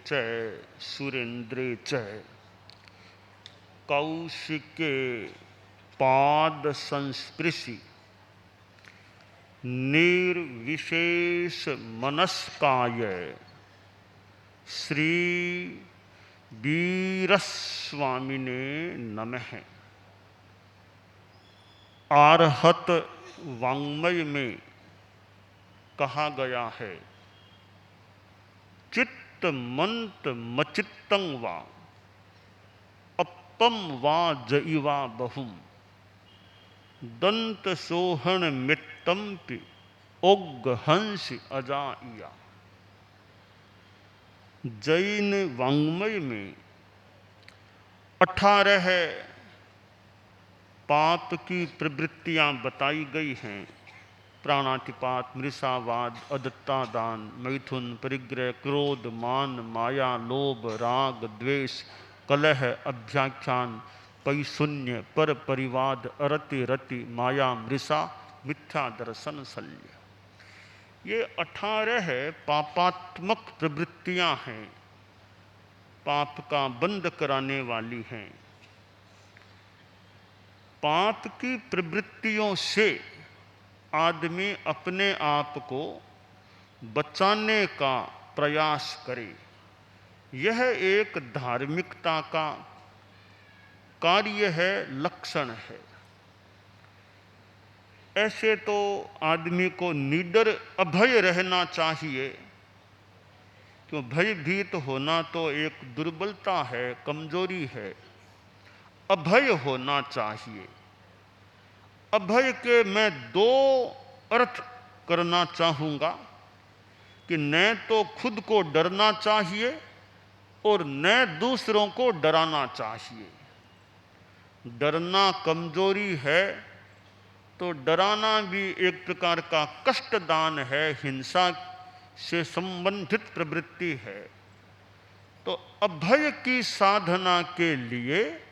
च सुरेन्द्रे च कौशिके पाद संस्पृशि निर्विशेष मनस्काय श्री वीरस्वामिने नमः। आर्हत वाङ्मय में कहा गया है, चित्त मंत मचित्तं वा अप्पम वा जइवा बहुम दंत सोहन मित्तम्पि ओग हंस अजाइया। जैन वाङ्मय में 18 पाप की प्रवृत्तियां बताई गई हैं। प्राणातिपात, मृषावाद, अदत्तादान, मैथुन, परिग्रह, क्रोध, मान, माया, लोभ, राग, द्वेष, कलह, अभ्याख्यान, पैशून्य, पर परिवाद, अरति रति, माया, मृषा, मिथ्या दर्शन, शल्य। ये 18 पापात्मक प्रवृत्तियां हैं, पाप का बंद कराने वाली हैं। पाप की प्रवृत्तियों से आदमी अपने आप को बचाने का प्रयास करे, यह एक धार्मिकता का कार्य है, लक्षण है। ऐसे तो आदमी को निडर अभय रहना चाहिए, क्यों भयभीत होना तो एक दुर्बलता है, कमजोरी है। अभय होना चाहिए। अभय के मैं 2 अर्थ करना चाहूँगा कि न तो खुद को डरना चाहिए और न दूसरों को डराना चाहिए। डरना कमजोरी है तो डराना भी एक प्रकार का कष्टदान है, हिंसा से संबंधित प्रवृत्ति है। तो अभय की साधना के लिए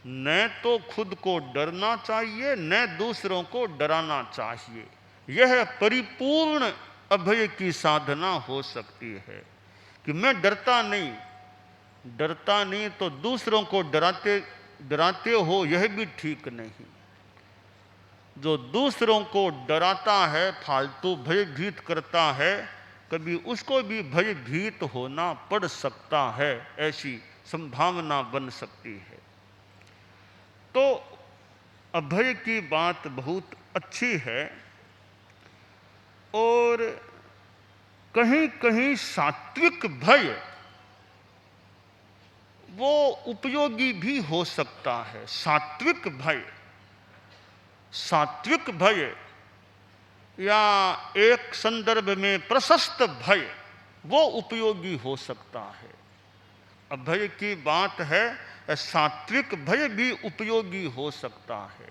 न तो खुद को डरना चाहिए न दूसरों को डराना चाहिए। यह परिपूर्ण अभय की साधना हो सकती है कि मैं डरता नहीं तो दूसरों को डराते हो, यह भी ठीक नहीं। जो दूसरों को डराता है, फालतू भयभीत करता है, कभी उसको भी भयभीत होना पड़ सकता है, ऐसी संभावना बन सकती है। तो अभय की बात बहुत अच्छी है और कहीं कहीं सात्विक भय वो उपयोगी भी हो सकता है। सात्विक भय या एक संदर्भ में प्रशस्त भय वो उपयोगी हो सकता है। अभय की बात है, सात्विक भय भी उपयोगी हो सकता है।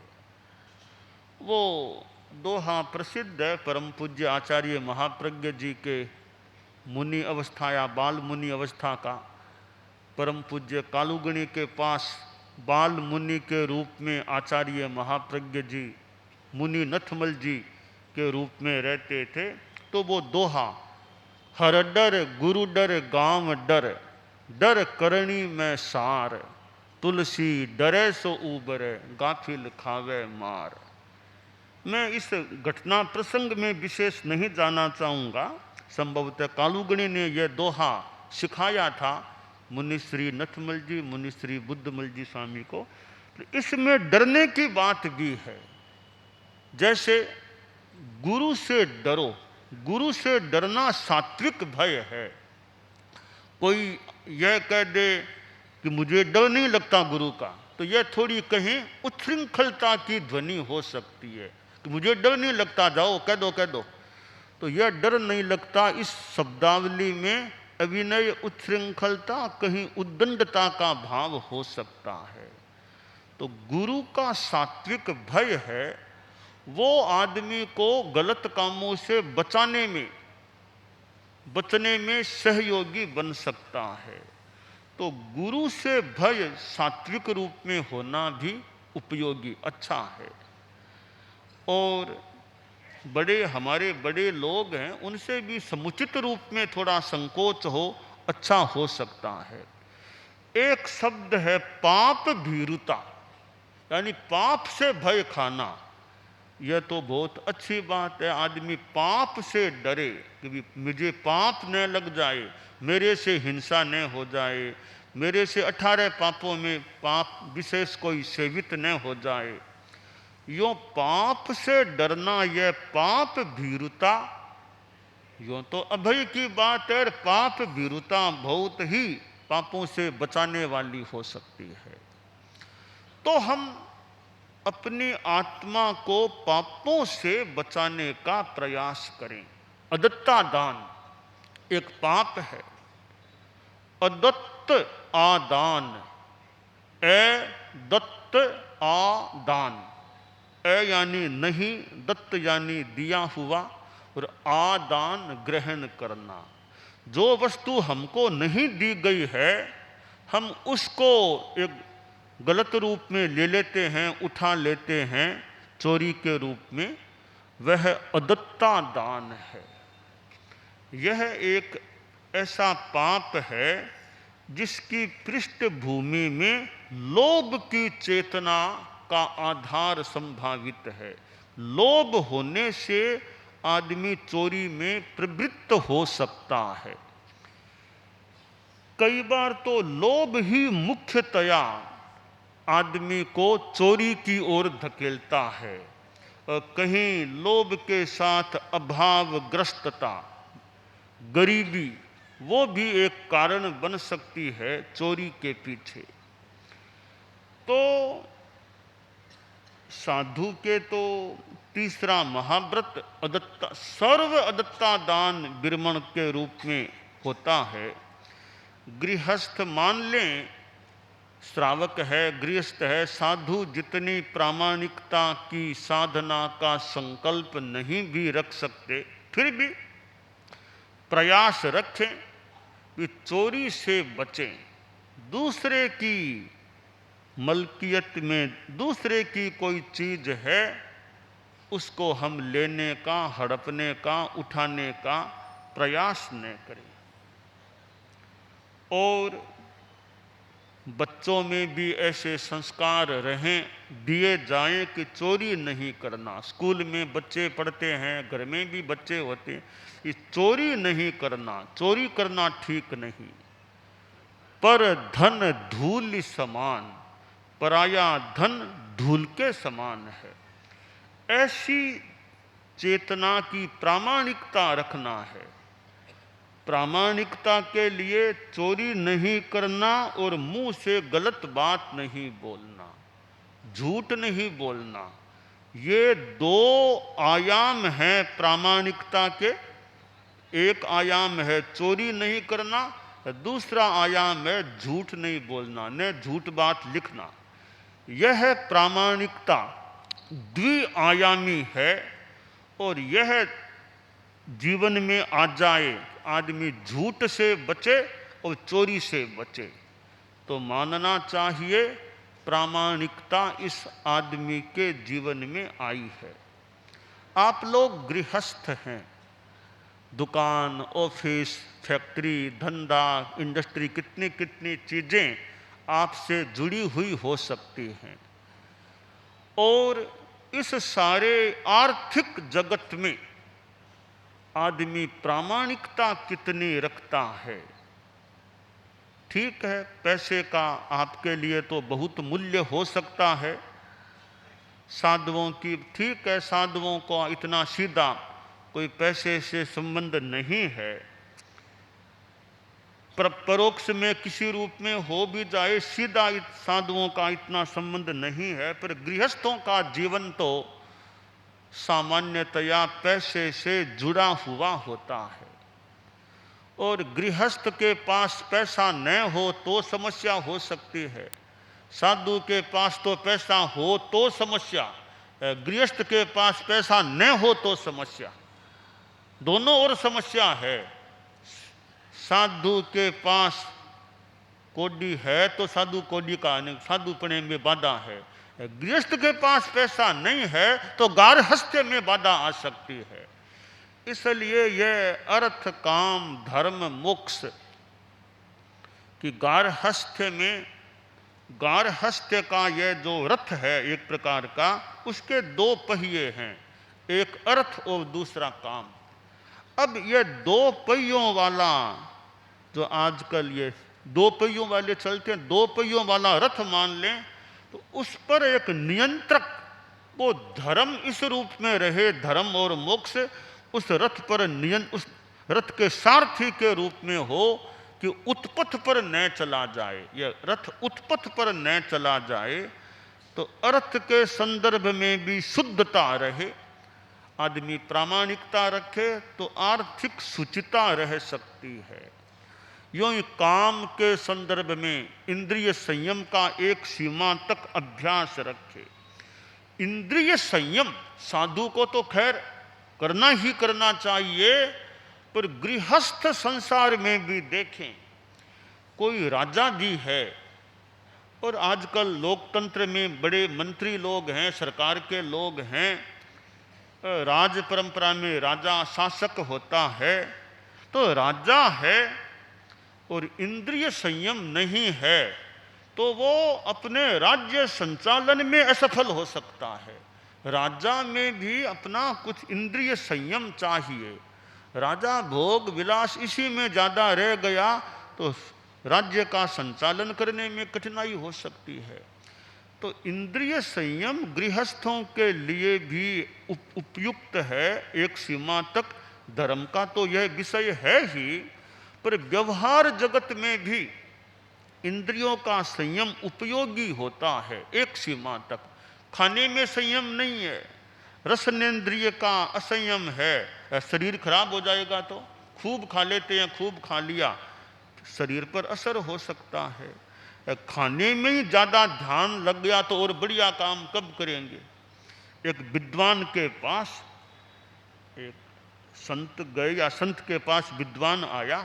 वो दोहा प्रसिद्ध है परम पूज्य आचार्य महाप्रज्ञ जी के मुनि अवस्था या बाल मुनि अवस्था का। परम पूज्य कालुगणी के पास बाल मुनि के रूप में आचार्य महाप्रज्ञ जी मुनि नथमल जी के रूप में रहते थे। तो वो दोहा, हर डर गुरु डर गांव डर, डर करणी में सार, तुलसी डरे सो ऊबरे, गाफिल खावे मार। मैं इस घटना प्रसंग में विशेष नहीं जाना चाहूँगा। संभवतः कालुगणी ने यह दोहा सिखाया था मुनिश्री नथमल जी, मुनिश्री बुद्धमल जी स्वामी को। तो इसमें डरने की बात भी है। जैसे गुरु से डरो, गुरु से डरना सात्विक भय है। कोई यह कह दे कि मुझे डर नहीं लगता गुरु का, तो यह थोड़ी कहीं उच्छृंखलता की ध्वनि हो सकती है कि मुझे डर नहीं लगता, जाओ कह दो। तो यह डर नहीं लगता इस शब्दावली में अभिनय, उच्छृंखलता, कहीं उद्दंडता का भाव हो सकता है। तो गुरु का सात्विक भय है, वो आदमी को गलत कामों से बचने में सहयोगी बन सकता है। तो गुरु से भय सात्विक रूप में होना भी उपयोगी, अच्छा है। और हमारे बड़े लोग हैं, उनसे भी समुचित रूप में थोड़ा संकोच हो अच्छा हो सकता है। एक शब्द है पाप भीरुता, यानी पाप से भय खाना। यह तो बहुत अच्छी बात है, आदमी पाप से डरे कि मुझे पाप न लग जाए, मेरे से हिंसा न हो जाए, मेरे से 18 पापों में पाप विशेष कोई सेवित न हो जाए। यो पाप से डरना, यह पाप भीरुता, यो तो अभय की बात है। पाप भीरुता बहुत ही पापों से बचाने वाली हो सकती है। तो हम अपनी आत्मा को पापों से बचाने का प्रयास करें। अदत्ता दान एक पाप है। अदत्त आदान, दत्त आदान, यानी नहीं, दत्त यानी दिया हुआ, और आदान ग्रहण करना। जो वस्तु हमको नहीं दी गई है, हम उसको एक गलत रूप में ले लेते हैं, उठा लेते हैं चोरी के रूप में, वह अदत्ता दान है। यह एक ऐसा पाप है जिसकी पृष्ठभूमि में लोभ की चेतना का आधार संभावित है। लोभ होने से आदमी चोरी में प्रवृत्त हो सकता है। कई बार तो लोभ ही मुख्यतया आदमी को चोरी की ओर धकेलता है। कहीं लोभ के साथ अभावग्रस्तता, गरीबी, वो भी एक कारण बन सकती है चोरी के पीछे। तो साधु के तो तीसरा महाव्रत अदत्ता, सर्व अदत्ता दान बिरमण के रूप में होता है। गृहस्थ मान लें, श्रावक है, गृहस्थ है, साधु जितनी प्रामाणिकता की साधना का संकल्प नहीं भी रख सकते, फिर भी प्रयास रखें कि चोरी से बचें। दूसरे की मलकियत में दूसरे की कोई चीज है, उसको हम लेने का, हड़पने का, उठाने का प्रयास न करें। और बच्चों में भी ऐसे संस्कार रहें, दिए जाएं कि चोरी नहीं करना। स्कूल में बच्चे पढ़ते हैं, घर में भी बच्चे होते हैं, ये चोरी नहीं करना, चोरी करना ठीक नहीं। पर धन धूल समान, पराया धन धूल के समान है। ऐसी चेतना की प्रामाणिकता रखना है। प्रामाणिकता के लिए चोरी नहीं करना और मुंह से गलत बात नहीं बोलना, झूठ नहीं बोलना, ये दो आयाम हैं प्रामाणिकता के। एक आयाम है चोरी नहीं करना, दूसरा आयाम है झूठ नहीं बोलना, न झूठ बात लिखना। यह प्रामाणिकता द्विआयामी है, और यह जीवन में आ जाए, आदमी झूठ से बचे और चोरी से बचे, तो मानना चाहिए प्रामाणिकता इस आदमी के जीवन में आई है। आप लोग गृहस्थ हैं, दुकान, ऑफिस, फैक्ट्री, धंधा, इंडस्ट्री, कितनी कितनी चीज़ें आपसे जुड़ी हुई हो सकती हैं। और इस सारे आर्थिक जगत में आदमी प्रामाणिकता कितनी रखता है। ठीक है, पैसे का आपके लिए तो बहुत मूल्य हो सकता है, साधुओं की, ठीक है, साधुओं को इतना सीधा कोई पैसे से संबंध नहीं है। परोक्ष में किसी रूप में हो भी जाए, सीधा साधुओं का इतना संबंध नहीं है। पर गृहस्थों का जीवन तो सामान्यतया पैसे से जुड़ा हुआ होता है, और गृहस्थ के पास पैसा न हो तो समस्या हो सकती है, साधु के पास तो पैसा हो तो समस्या, गृहस्थ के पास पैसा न हो तो समस्या, दोनों ओर समस्या है। साधु के पास कोडी है तो साधु कोडी का साधुपने में बाधा है, गृहस्थ के पास पैसा नहीं है तो गारहस्थ्य में बाधा आ सकती है। इसलिए यह अर्थ, काम, धर्म, मोक्ष, कि गारहस्थ्य का यह जो रथ है एक प्रकार का, उसके दो पहिए हैं, एक अर्थ और दूसरा काम। अब ये दो पहियों वाला जो आजकल ये दो पहियों वाले चलते हैं, दो पहियों वाला रथ मान लें, तो उस पर एक नियंत्रक, वो धर्म इस रूप में रहे, धर्म और मोक्ष उस रथ पर उस रथ के सारथी के रूप में हो कि उत्पथ पर न चला जाए। यह रथ उत्पथ पर न चला जाए तो अर्थ के संदर्भ में भी शुद्धता रहे, आदमी प्रामाणिकता रखे तो आर्थिक शुचिता रह सकती है। यूं ही काम के संदर्भ में इंद्रिय संयम का एक सीमा तक अभ्यास रखे। इंद्रिय संयम साधु को तो खैर करना ही करना चाहिए, पर गृहस्थ संसार में भी देखें, कोई राजा जी है और आजकल लोकतंत्र में बड़े मंत्री लोग हैं, सरकार के लोग हैं, राज परंपरा में राजा शासक होता है, तो राजा है और इंद्रिय संयम नहीं है तो वो अपने राज्य संचालन में असफल हो सकता है। राजा में भी अपना कुछ इंद्रिय संयम चाहिए। राजा भोग विलास इसी में ज़्यादा रह गया तो राज्य का संचालन करने में कठिनाई हो सकती है। तो इंद्रिय संयम गृहस्थों के लिए भी उपयुक्त है एक सीमा तक। धर्म का तो यह विषय है ही, पर व्यवहार जगत में भी इंद्रियों का संयम उपयोगी होता है एक सीमा तक। खाने में संयम नहीं है, रसनेन्द्रिय का असंयम है, शरीर खराब हो जाएगा। तो खूब खा लेते हैं, खूब खा लिया, शरीर पर असर हो सकता है। खाने में ही ज़्यादा ध्यान लग गया तो और बढ़िया काम कब करेंगे। एक विद्वान के पास एक संत गए, या संत के पास विद्वान आया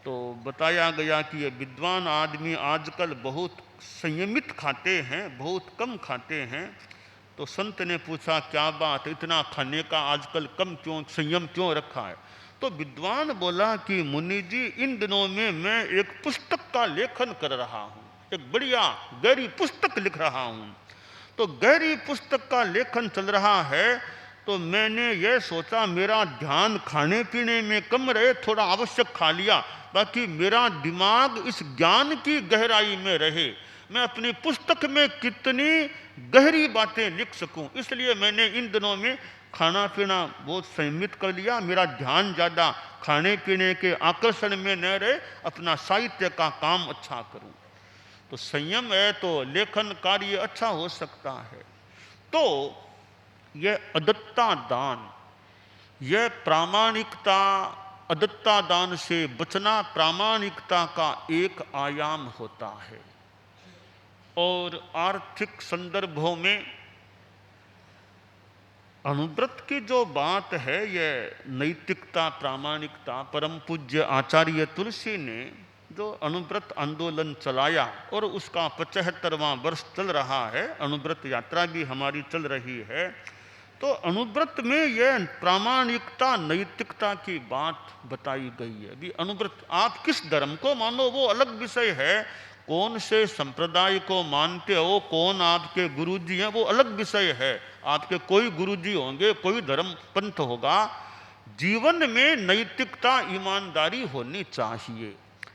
तो बताया गया कि ये विद्वान आदमी आजकल बहुत संयमित खाते हैं, बहुत कम खाते हैं। तो संत ने पूछा क्या बात, इतना खाने का आजकल कम क्यों, संयम क्यों रखा है। तो विद्वान बोला कि मुनि जी, इन दिनों में मैं एक पुस्तक का लेखन कर रहा हूँ, एक बढ़िया गहरी पुस्तक लिख रहा हूँ। तो गहरी पुस्तक का लेखन चल रहा है तो मैंने यह सोचा मेरा ध्यान खाने पीने में कम रहे, थोड़ा आवश्यक खा लिया, बाकी मेरा दिमाग इस ज्ञान की गहराई में रहे, मैं अपनी पुस्तक में कितनी गहरी बातें लिख सकूं। इसलिए मैंने इन दिनों में खाना पीना बहुत संयमित कर लिया, मेरा ध्यान ज़्यादा खाने पीने के आकर्षण में न रहे, अपना साहित्य का काम अच्छा करूं। तो संयम है तो लेखन कार्य अच्छा हो सकता है। तो यह अदत्ता दान, यह प्रामाणिकता, अदत्ता दान से बचना प्रामाणिकता का एक आयाम होता है। और आर्थिक संदर्भों में अनुव्रत की जो बात है, यह नैतिकता, प्रामाणिकता, परम पूज्य आचार्य तुलसी ने जो अनुव्रत आंदोलन चलाया और उसका 75वां वर्ष चल रहा है, अनुव्रत यात्रा भी हमारी चल रही है, तो अनुव्रत में यह प्रामाणिकता, नैतिकता की बात बताई गई है। अभी अनुव्रत आप किस धर्म को मानो वो अलग विषय है, कौन से संप्रदाय को मानते हो, कौन आपके गुरुजी हैं वो अलग विषय है। आपके कोई गुरुजी होंगे, कोई धर्म पंथ होगा, जीवन में नैतिकता, ईमानदारी होनी चाहिए,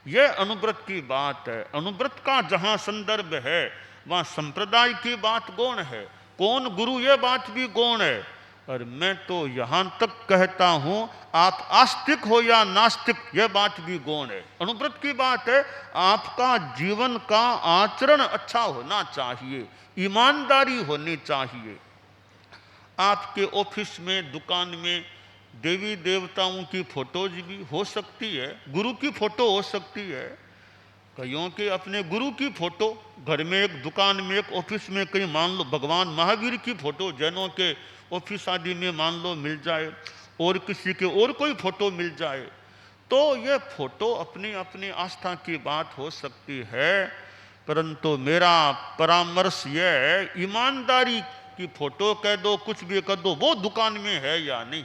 यह अनुव्रत की बात है। अनुव्रत का जहाँ संदर्भ है वहाँ संप्रदाय की बात गौण है, कौन गुरु यह बात भी गौण है। और मैं तो यहाँ तक कहता हूँ आप आस्तिक हो या नास्तिक, यह बात भी गौण है। अनुव्रत की बात है आपका जीवन का आचरण अच्छा होना चाहिए, ईमानदारी होनी चाहिए। आपके ऑफिस में, दुकान में देवी देवताओं की फोटोज भी हो सकती है, गुरु की फोटो हो सकती है, कईयों के अपने गुरु की फोटो, घर में एक, दुकान में एक, ऑफिस में कहीं मान लो भगवान महावीर की फोटो, जैनों के ऑफिस आदि में मान लो मिल जाए, और किसी के और कोई फोटो मिल जाए, तो यह फोटो अपनी अपनी आस्था की बात हो सकती है। परंतु मेरा परामर्श यह है, ईमानदारी की फोटो कह दो, कुछ भी कह दो, वो दुकान में है या नहीं,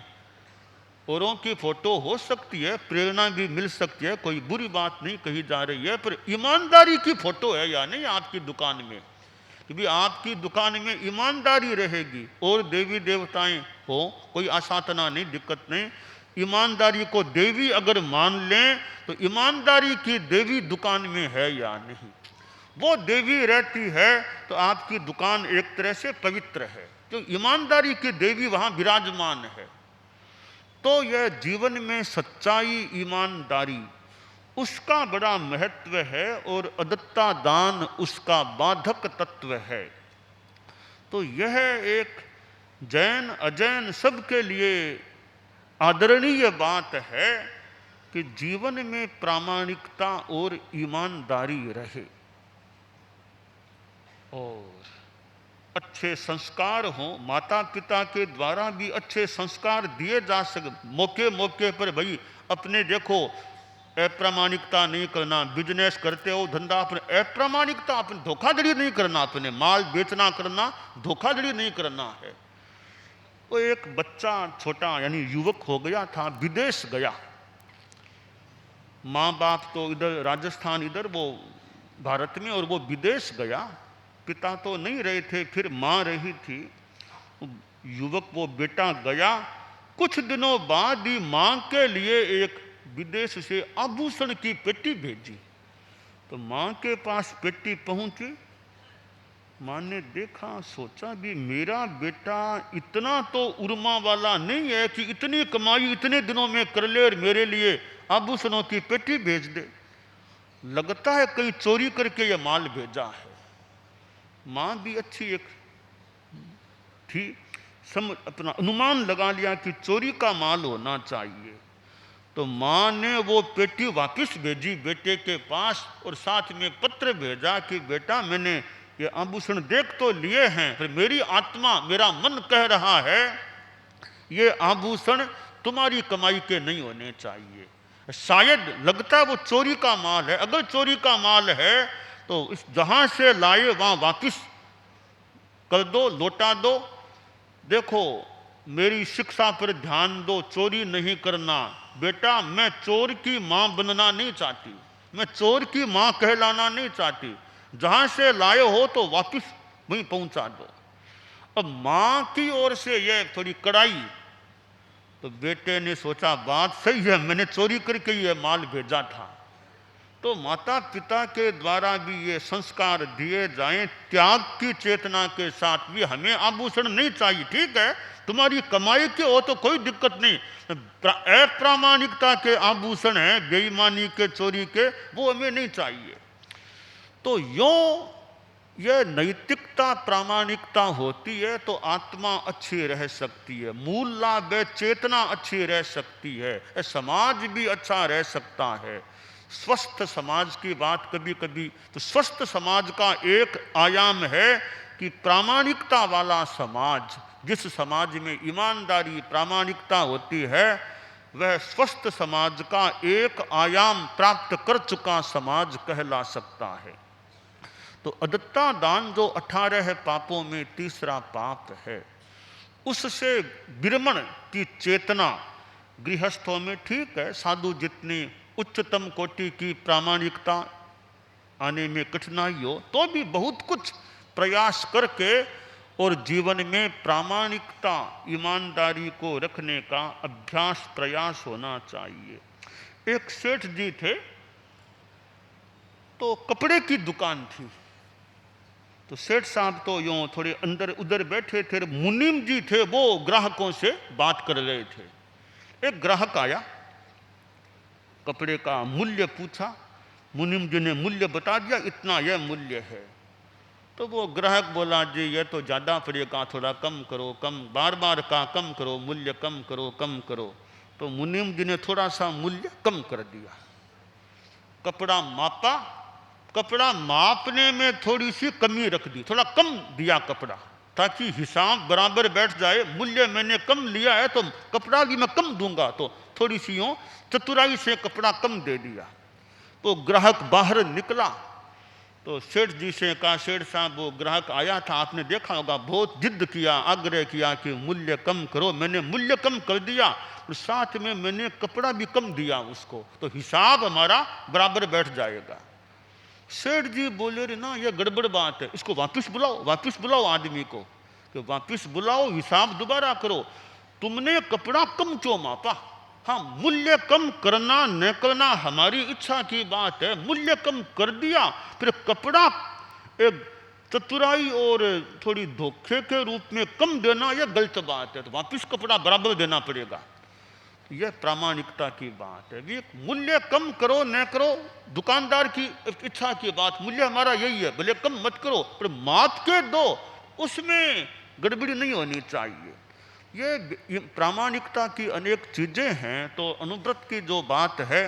औरों की फोटो हो सकती है, प्रेरणा भी मिल सकती है, कोई बुरी बात नहीं कही जा रही है, पर ईमानदारी की फोटो है या नहीं आपकी दुकान में? क्योंकि आपकी दुकान में ईमानदारी रहेगी और देवी देवताएं हो, कोई आसातना नहीं, दिक्कत नहीं। ईमानदारी को देवी अगर मान लें तो ईमानदारी की देवी दुकान में है या नहीं? वो देवी रहती है तो आपकी दुकान एक तरह से पवित्र है, तो ईमानदारी की देवी वहां विराजमान है। तो यह जीवन में सच्चाई, ईमानदारी उसका बड़ा महत्व है और अदत्ता दान उसका बाधक तत्व है। तो यह एक जैन अजैन सबके लिए आदरणीय बात है कि जीवन में प्रामाणिकता और ईमानदारी रहे और अच्छे संस्कार हों। माता पिता के द्वारा भी अच्छे संस्कार दिए जा सके, मौके मौके पर भाई अपने देखो अप्रामाणिकता नहीं करना, बिजनेस करते हो धंधा अपने अप्रामाणिकता, अपने धोखाधड़ी नहीं करना, अपने माल बेचना करना, धोखाधड़ी नहीं करना है। वो एक बच्चा छोटा यानी युवक हो गया था, विदेश गया, माँ बाप तो इधर राजस्थान, इधर वो भारत में, और वो विदेश गया। पिता तो नहीं रहे थे, फिर माँ रही थी। युवक वो बेटा गया, कुछ दिनों बाद ही माँ के लिए एक विदेश से आभूषण की पेटी भेजी। तो माँ के पास पेटी पहुंची, माँ ने देखा, सोचा भी मेरा बेटा इतना तो उर्मा वाला नहीं है कि इतनी कमाई इतने दिनों में कर ले और मेरे लिए आभूषणों की पेटी भेज दे, लगता है कहीं चोरी करके ये माल भेजा है। माँ भी अच्छी एक थी, अपना अनुमान लगा लिया कि चोरी का माल होना चाहिए। तो माँ ने वो पेटी वापस भेजी बेटे के पास और साथ में पत्र भेजा कि बेटा मैंने ये आभूषण देख तो लिए हैं, पर मेरी आत्मा, मेरा मन कह रहा है ये आभूषण तुम्हारी कमाई के नहीं होने चाहिए, शायद लगता है वो चोरी का माल है। अगर चोरी का माल है तो इस जहां से लाए वहां वापस कर दो, लौटा दो। देखो मेरी शिक्षा पर ध्यान दो, चोरी नहीं करना। बेटा मैं चोर की माँ बनना नहीं चाहती, मैं चोर की माँ कहलाना नहीं चाहती, जहां से लाए हो तो वापस वहीं पहुंचा दो। अब माँ की ओर से ये थोड़ी कड़ाई, तो बेटे ने सोचा बात सही है, मैंने चोरी करके ये माल भेजा था। तो माता पिता के द्वारा भी ये संस्कार दिए जाएं, त्याग की चेतना के साथ भी, हमें आभूषण नहीं चाहिए, ठीक है तुम्हारी कमाई के हो तो कोई दिक्कत नहीं, अप्रामाणिकता के आभूषण हैं, बेईमानी के, चोरी के, वो हमें नहीं चाहिए। तो यो ये नैतिकता, प्रामाणिकता होती है तो आत्मा अच्छी रह सकती है, मूल लाभ है, चेतना अच्छी रह सकती है, समाज भी अच्छा रह सकता है। स्वस्थ समाज की बात कभी कभी, तो स्वस्थ समाज का एक आयाम है कि प्रामाणिकता वाला समाज, जिस समाज में ईमानदारी, प्रामाणिकता होती है, वह स्वस्थ समाज का एक आयाम प्राप्त कर चुका समाज कहला सकता है। तो अदत्ता दान जो 18 पापों में तीसरा पाप है, उससे विरमण की चेतना गृहस्थों में, ठीक है साधु जितनी उच्चतम कोटि की प्रामाणिकता आने में कठिनाई हो तो भी बहुत कुछ प्रयास करके और जीवन में प्रामाणिकता, ईमानदारी को रखने का अभ्यास, प्रयास होना चाहिए। एक सेठ जी थे, तो कपड़े की दुकान थी, तो सेठ साहब तो यूँ थोड़े अंदर उधर बैठे थे, मुनीम जी थे वो ग्राहकों से बात कर रहे थे। एक ग्राहक आया, कपड़े का मूल्य पूछा, मुनीम जी ने मूल्य बता दिया, इतना यह मूल्य है। तो वो ग्राहक बोला जी ये तो ज़्यादा पड़ेगा, थोड़ा कम करो, कम, बार बार कहा कम करो, मूल्य कम करो, कम करो। तो मुनीम जी ने थोड़ा सा मूल्य कम कर दिया, कपड़ा मापा, कपड़ा मापने में थोड़ी सी कमी रख दी, थोड़ा कम दिया कपड़ा, ताकि हिसाब बराबर बैठ जाए। मूल्य मैंने कम लिया है तो कपड़ा भी मैं कम दूंगा, तो थोड़ी सी यूँ चतुराई से कपड़ा कम दे दिया। तो ग्राहक बाहर निकला तो सेठ जी से कहा, सेठ साहब वो ग्राहक आया था, आपने देखा होगा, बहुत जिद किया, आग्रह किया कि मूल्य कम करो। मैंने मूल्य कम कर दिया और साथ में मैंने कपड़ा भी कम दिया उसको, तो हिसाब हमारा बराबर बैठ जाएगा। सेठ जी बोले, रे ना, ये गड़बड़ बात है, इसको वापस बुलाओ आदमी को, कि वापस बुलाओ, हिसाब दोबारा करो। तुमने कपड़ा कम क्यों मापा? हाँ, मूल्य कम करना न करना हमारी इच्छा की बात है, मूल्य कम कर दिया, फिर कपड़ा एक चतुराई और थोड़ी धोखे के रूप में कम देना यह गलत बात है, तो वापस कपड़ा बराबर देना पड़ेगा। यह प्रामाणिकता की बात है। ये मूल्य कम करो न करो दुकानदार की इच्छा की बात, मूल्य हमारा यही है, भले कम मत करो पर माप के दो, उसमें गड़बड़ी नहीं होनी चाहिए। ये प्रामाणिकता की अनेक चीजें हैं। तो अनुव्रत की जो बात है,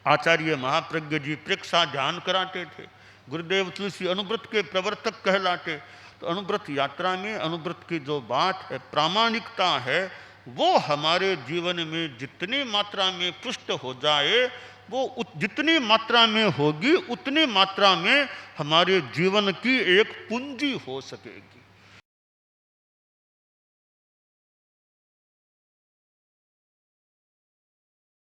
आचार्य महाप्रज्ञ जी प्रेक्षा ध्यान कराते थे, गुरुदेव तुलसी अनुव्रत के प्रवर्तक कहलाते। तो अनुव्रत यात्रा में अनुव्रत की जो बात है, प्रामाणिकता है, वो हमारे जीवन में जितनी मात्रा में पुष्ट हो जाए, वो जितनी मात्रा में होगी उतनी मात्रा में हमारे जीवन की एक पूंजी हो सकेगी।